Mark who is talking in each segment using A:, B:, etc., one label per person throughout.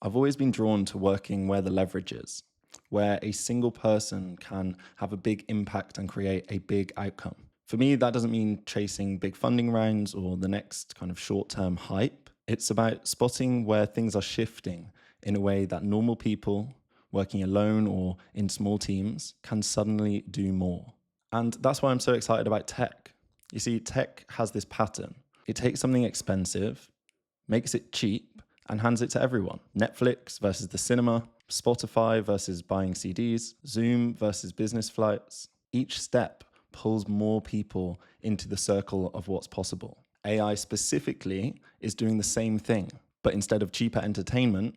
A: I've always been drawn to working where the leverage is, where a single person can have a big impact and create a big outcome. For me, that doesn't mean chasing big funding rounds or the next kind of short term hype. It's about spotting where things are shifting in a way that normal people, working alone or in small teams, can suddenly do more. And that's why I'm so excited about tech. You see, tech has this pattern. It takes something expensive, makes it cheap, and hands it to everyone. Netflix versus the cinema, Spotify versus buying CDs, Zoom versus business flights. Each step pulls more people into the circle of what's possible. AI specifically is doing the same thing, but instead of cheaper entertainment,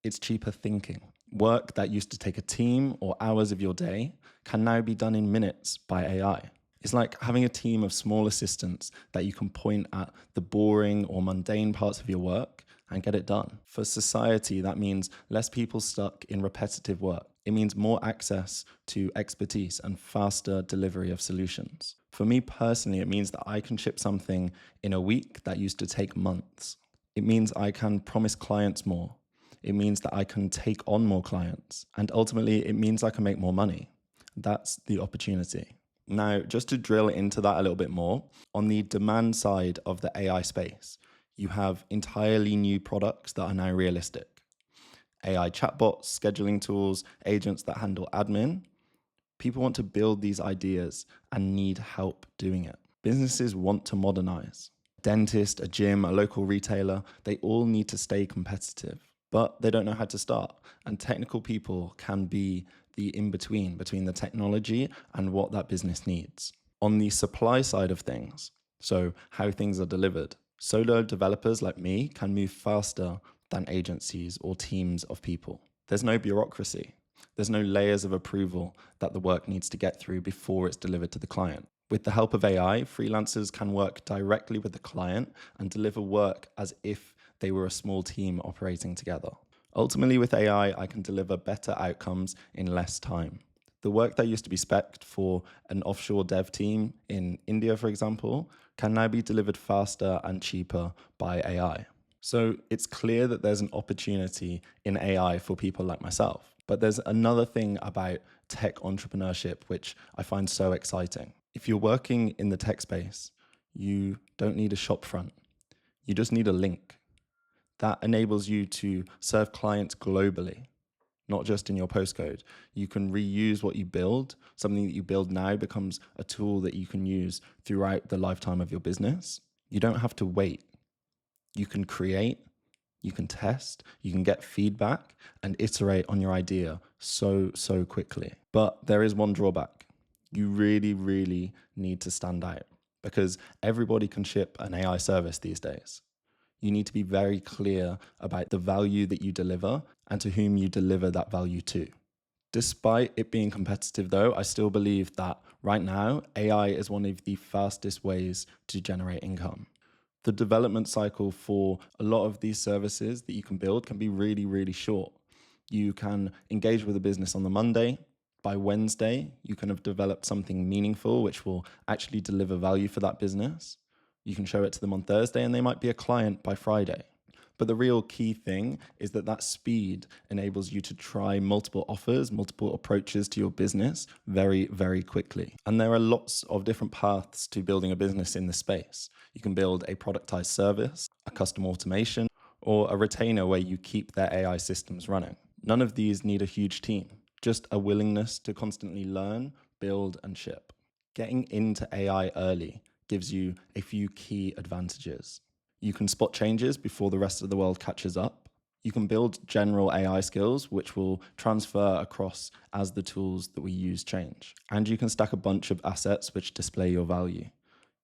A: it's cheaper thinking. Work that used to take a team or hours of your day can now be done in minutes by AI. It's like having a team of small assistants that you can point at the boring or mundane parts of your work and get it done. For society, that means less people stuck in repetitive work. It means more access to expertise and faster delivery of solutions. For me personally, it means that I can ship something in a week that used to take months. It means I can promise clients more. It means that I can take on more clients. And ultimately, it means I can make more money. That's the opportunity. Now, just to drill into that a little bit more, on the demand side of the AI space, you have entirely new products that are now realistic. AI chatbots, scheduling tools, agents that handle admin. People want to build these ideas and need help doing it. Businesses want to modernize. A dentist, a gym, a local retailer, they all need to stay competitive, but they don't know how to start. And technical people can be the in-between between the technology and what that business needs. On the supply side of things, so how things are delivered, solo developers like me can move faster than agencies or teams of people. There's no bureaucracy. There's no layers of approval that the work needs to get through before it's delivered to the client. With the help of AI, freelancers can work directly with the client and deliver work as if they were a small team operating together. Ultimately, with AI, I can deliver better outcomes in less time. The work that used to be spec'd for an offshore dev team in India, for example, can now be delivered faster and cheaper by AI. So it's clear that there's an opportunity in AI for people like myself. But there's another thing about tech entrepreneurship which I find so exciting. If you're working in the tech space, you don't need a shop front. You just need a link. That enables you to serve clients globally, not just in your postcode. You can reuse what you build. Something that you build now becomes a tool that you can use throughout the lifetime of your business. You don't have to wait. You can create, you can test, you can get feedback and iterate on your idea so quickly. But there is one drawback. You really need to stand out because everybody can ship an AI service these days. You need to be very clear about the value that you deliver and to whom you deliver that value to. Despite it being competitive though, I still believe that right now, AI is one of the fastest ways to generate income. The development cycle for a lot of these services that you can build can be really short. You can engage with a business on the Monday. By Wednesday, you can have developed something meaningful which will actually deliver value for that business. You can show it to them on Thursday and they might be a client by Friday. But the real key thing is that that speed enables you to try multiple offers, multiple approaches to your business very quickly. And there are lots of different paths to building a business in this space. You can build a productized service, a custom automation, or a retainer where you keep their AI systems running. None of these need a huge team, just a willingness to constantly learn, build, and ship. Getting into AI early gives you a few key advantages. You can spot changes before the rest of the world catches up. You can build general AI skills, which will transfer across as the tools that we use change. And you can stack a bunch of assets which display your value.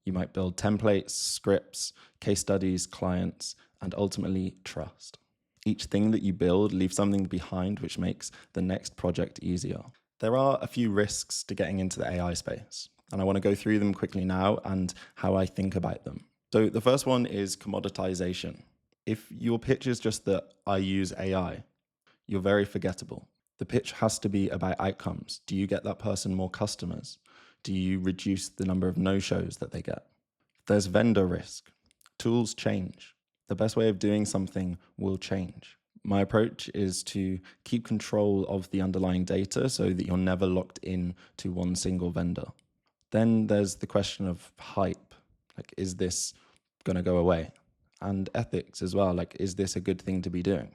A: You might build templates, scripts, case studies, clients, and ultimately trust. Each thing that you build leaves something behind which makes the next project easier. There are a few risks to getting into the AI space, and I want to go through them quickly now and how I think about them. So the first one is commoditization. If your pitch is just that I use AI, you're very forgettable. The pitch has to be about outcomes. Do you get that person more customers? Do you reduce the number of no-shows that they get? There's vendor risk. Tools change. The best way of doing something will change. My approach is to keep control of the underlying data so that you're never locked in to one single vendor. Then there's the question of hype. Like, is this going to go away? And ethics as well. Like, is this a good thing to be doing?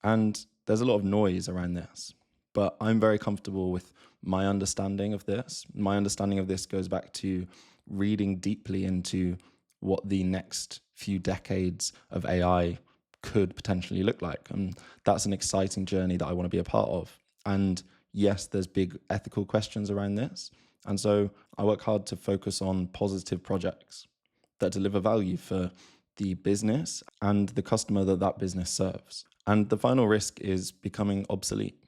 A: And there's a lot of noise around this, but I'm very comfortable with my understanding of this. My understanding of this goes back to reading deeply into what the next few decades of AI could potentially look like. And that's an exciting journey that I want to be a part of. And yes, there's big ethical questions around this. And so I work hard to focus on positive projects that deliver value for the business and the customer that that business serves. And the final risk is becoming obsolete.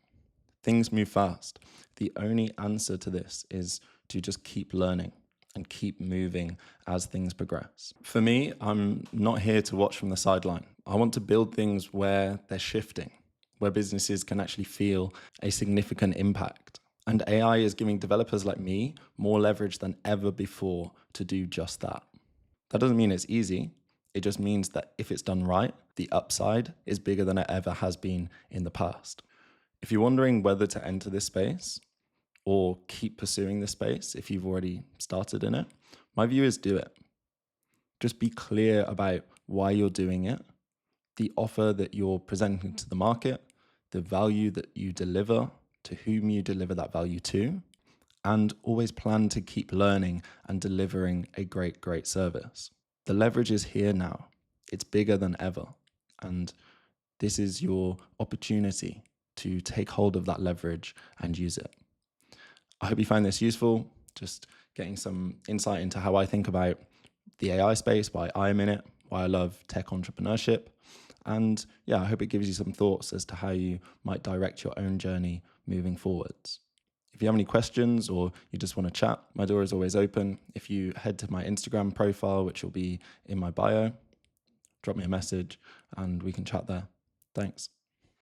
A: Things move fast. The only answer to this is to just keep learning and keep moving as things progress. For me, I'm not here to watch from the sideline. I want to build things where they're shifting, where businesses can actually feel a significant impact. And AI is giving developers like me more leverage than ever before to do just that. That doesn't mean it's easy. It just means that if it's done right, the upside is bigger than it ever has been in the past. If you're wondering whether to enter this space or keep pursuing this space, if you've already started in it, my view is do it. Just be clear about why you're doing it, the offer that you're presenting to the market, the value that you deliver, to whom you deliver that value to, and always plan to keep learning and delivering a great service. The leverage is here now. It's bigger than ever. And this is your opportunity to take hold of that leverage and use it. I hope you find this useful, just getting some insight into how I think about the AI space, why I'm in it, why I love tech entrepreneurship. And yeah, I hope it gives you some thoughts as to how you might direct your own journey moving forwards. If you have any questions or you just want to chat, my door is always open. If you head to my Instagram profile, which will be in my bio, drop me a message and we can chat there. Thanks.